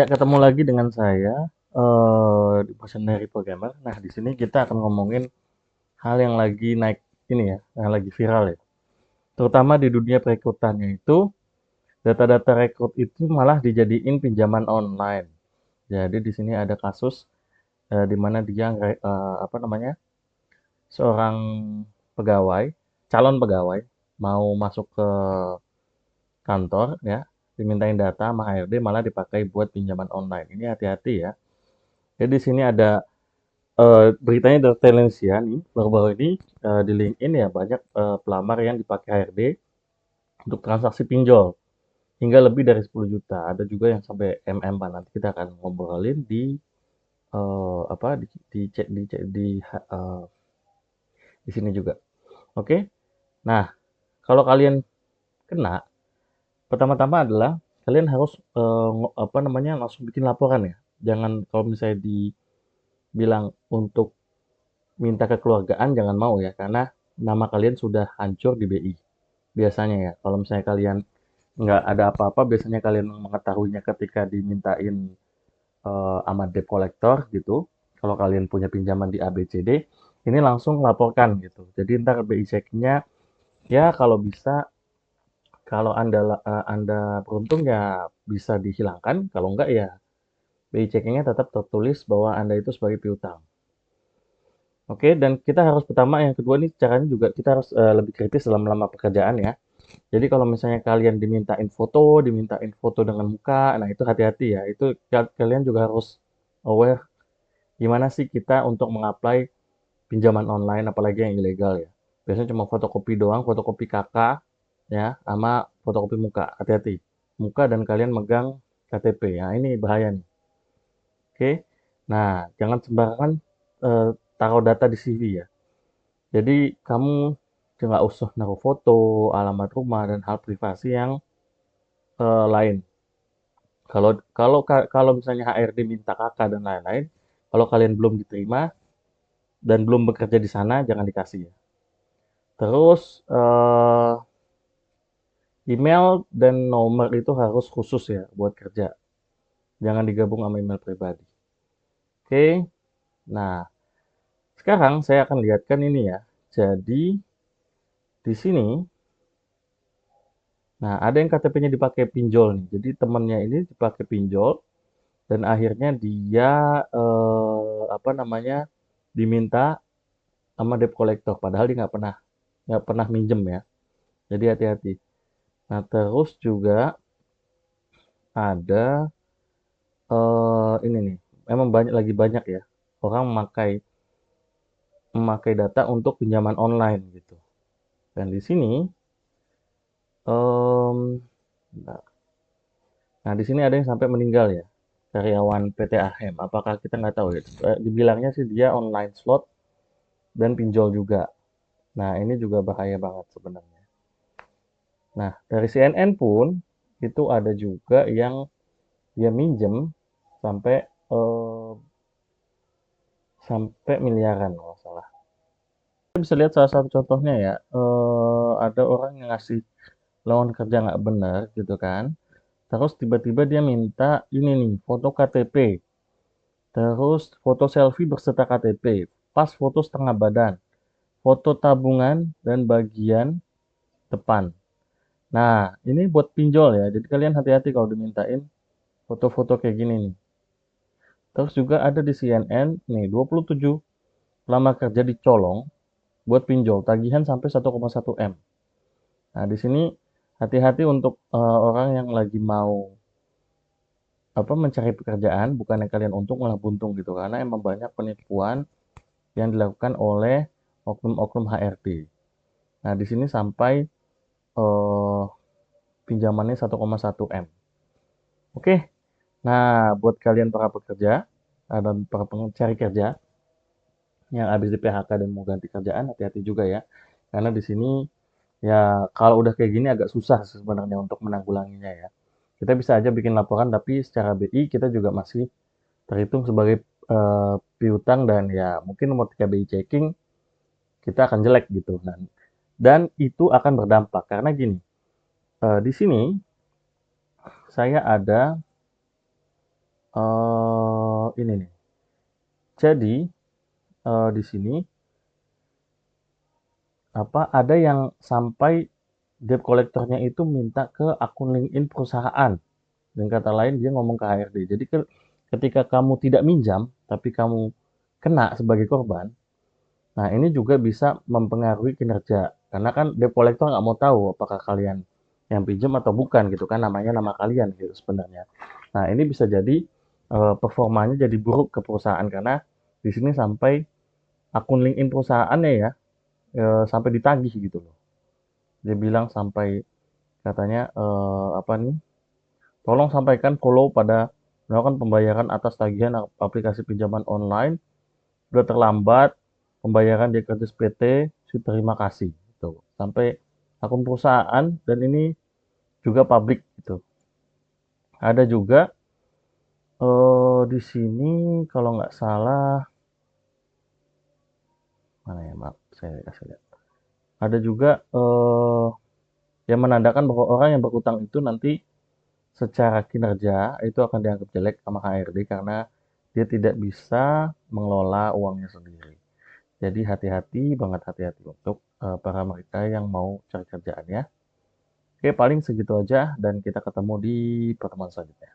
Ya, ketemu lagi dengan saya di Visionary Programmer. Nah, di sini kita akan ngomongin hal yang lagi naik ini ya, yang lagi viral ya. Terutama di dunia perekrutannya itu, data-data rekrut itu malah dijadiin pinjaman online. Jadi di sini ada kasus di mana dia apa namanya, seorang pegawai, calon pegawai mau masuk ke kantor ya, dimintain data sama HRD malah dipakai buat pinjaman online. Ini hati-hati ya. Jadi di sini ada beritanya dari Telesia nih, baru-baru ini di LinkedIn ya banyak pelamar yang dipakai HRD untuk transaksi pinjol hingga lebih dari 10 juta. Ada juga yang sampai MM Pak. Nanti kita akan ngobrolin di apa di sini juga. Oke. Nah, kalau kalian kena, pertama-tama adalah kalian harus apa namanya langsung bikin laporan ya. Jangan kalau misalnya dibilang untuk minta kekeluargaan jangan mau ya karena nama kalian sudah hancur di BI. Biasanya ya, kalau misalnya kalian nggak ada apa-apa, biasanya kalian mengetahuinya ketika dimintain sama debt collector gitu. Kalau kalian punya pinjaman di ABCD, ini langsung laporkan gitu. Jadi ntar BI check-nya ya kalau bisa, kalau Anda beruntung ya bisa dihilangkan, kalau enggak ya BI check-nya tetap tertulis bahwa Anda itu sebagai piutang. Oke, dan kita harus pertama, yang kedua nih caranya juga kita harus lebih kritis dalam melamar pekerjaan ya. Jadi kalau misalnya kalian dimintain foto dengan muka, nah itu hati-hati ya. Itu kalian juga harus aware gimana sih kita untuk mengapply pinjaman online apalagi yang ilegal ya. Biasanya cuma fotokopi doang, fotokopi KK ya, sama fotokopi muka. Hati-hati. Muka dan kalian megang KTP. Ya, ini bahaya nih. Oke. Nah, jangan sembarangan eh, taruh data di CV ya. Jadi kamu nggak usah naruh foto, alamat rumah dan hal privasi yang lain. Kalau kalau kalau misalnya HRD minta kakak dan lain-lain, kalau kalian belum diterima dan belum bekerja di sana, jangan dikasih ya. Terus email dan nomor itu harus khusus ya buat kerja. Jangan digabung sama email pribadi. Oke. Nah, sekarang saya akan lihatkan ini ya. Jadi di sini, nah ada yang KTP-nya dipakai pinjol nih. Jadi temannya ini dipakai pinjol dan akhirnya dia apa namanya diminta sama debt collector padahal dia nggak pernah minjem ya, jadi hati-hati. Nah terus juga ada ini nih, memang lagi banyak ya orang memakai memakai data untuk pinjaman online gitu. Dan di sini em, bentar. Nah di sini ada yang sampai meninggal ya, karyawan PT AHEM. Apakah kita nggak tahu ya. Dibilangnya sih dia online slot dan pinjol juga. Nah ini juga bahaya banget sebenarnya. Nah dari CNN pun itu ada juga yang dia minjem sampai eh, sampai miliaran kalau nggak salah. Kita bisa lihat salah satu contohnya ya, ada orang yang ngasih lowongan kerja nggak benar gitu kan, terus tiba-tiba dia minta ini nih foto KTP, terus foto selfie berserta KTP, pas foto setengah badan, foto tabungan dan bagian depan. Nah ini buat pinjol ya, jadi kalian hati-hati kalau dimintain foto-foto kayak gini nih. Terus juga ada di CNN nih 27 lama kerja dicolong buat pinjol tagihan sampai 1,1 M. Nah, di sini hati-hati untuk orang yang lagi mau apa mencari pekerjaan, bukannya kalian untung malah buntung gitu karena emang banyak penipuan yang dilakukan oleh oknum-oknum HRD. Nah, di sini sampai eh, pinjamannya 1,1 M. Oke. Nah, buat kalian para pekerja dan para pencari kerja yang habis di PHK dan mau ganti kerjaan, hati-hati juga ya. Karena di sini ya kalau udah kayak gini agak susah sebenarnya untuk menanggulanginya ya. Kita bisa aja bikin laporan tapi secara BI kita juga masih terhitung sebagai piutang dan ya mungkin ketika BI checking kita akan jelek gitu. Dan itu akan berdampak karena gini, di sini saya ada, Ini nih. Jadi di sini ada yang sampai debt collector-nya itu minta ke akun LinkedIn perusahaan. Dengan kata lain dia ngomong ke HRD. Jadi ketika kamu tidak minjam tapi kamu kena sebagai korban, nah ini juga bisa mempengaruhi kinerja. Karena kan debt collector nggak mau tahu apakah kalian yang pinjam atau bukan gitu kan, namanya nama kalian gitu sebenarnya. Nah ini bisa jadi performanya jadi buruk ke perusahaan karena di sini sampai akun LinkedIn perusahaannya ya sampai ditagih gitu loh. Dia bilang sampai katanya apa nih? Tolong sampaikan follow pada melakukan pembayaran atas tagihan aplikasi pinjaman online sudah terlambat pembayaran di kredit PT, terima kasih. Gitu. Sampai akun perusahaan dan ini juga publik gitu. Ada juga di sini kalau nggak salah mana ya maaf saya kasih lihat. Ada juga yang menandakan bahwa orang yang berutang itu nanti secara kinerja itu akan dianggap jelek sama HRD karena dia tidak bisa mengelola uangnya sendiri. Jadi hati-hati banget hati-hati untuk para mereka yang mau cari kerjaan ya. Oke, paling segitu aja dan kita ketemu di pertemuan selanjutnya.